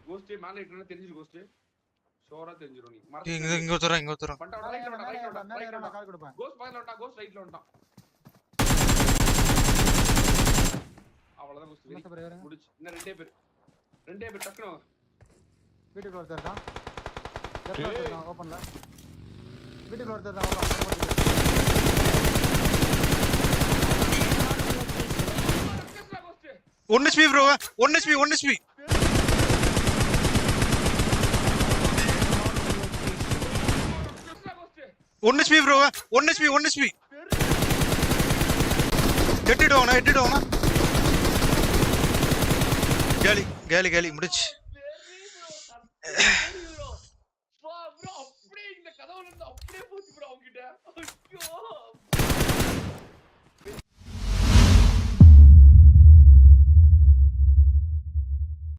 Cost மேல ஏறணும் தெரிஞ்சிரு cost ஷோரா தெரிஞ்சிரும் நீ இங்க ஒருத்தர் பண்டா ரைட்ல வா கால் கொடுப்பேன் கோஸ்ட் பக்கத்துல வந்தா கோஸ்ட் ரைட்ல வந்தான் அவ்வளவுதான் கோஸ்ட் முடிச்சு இன்னும் ரெண்டே பேர் டக்குனு வீட்டுக்குள்ள ஒருத்தர் இருக்கான் லெஃப்ட்ல ஒருத்தர் இருக்கான் ஓபன்ல வீட்டுக்குள்ள ஒருத்தர் இருக்கான் One HP bro, 1 HP. 1 HP bro, 1 HP. எட்டிடுவானா கேலி முடிச்சு அப்படியே இந்த கதவுல இருந்து அப்படியே போச்சு bro அவங்க கிட்ட ஐயோ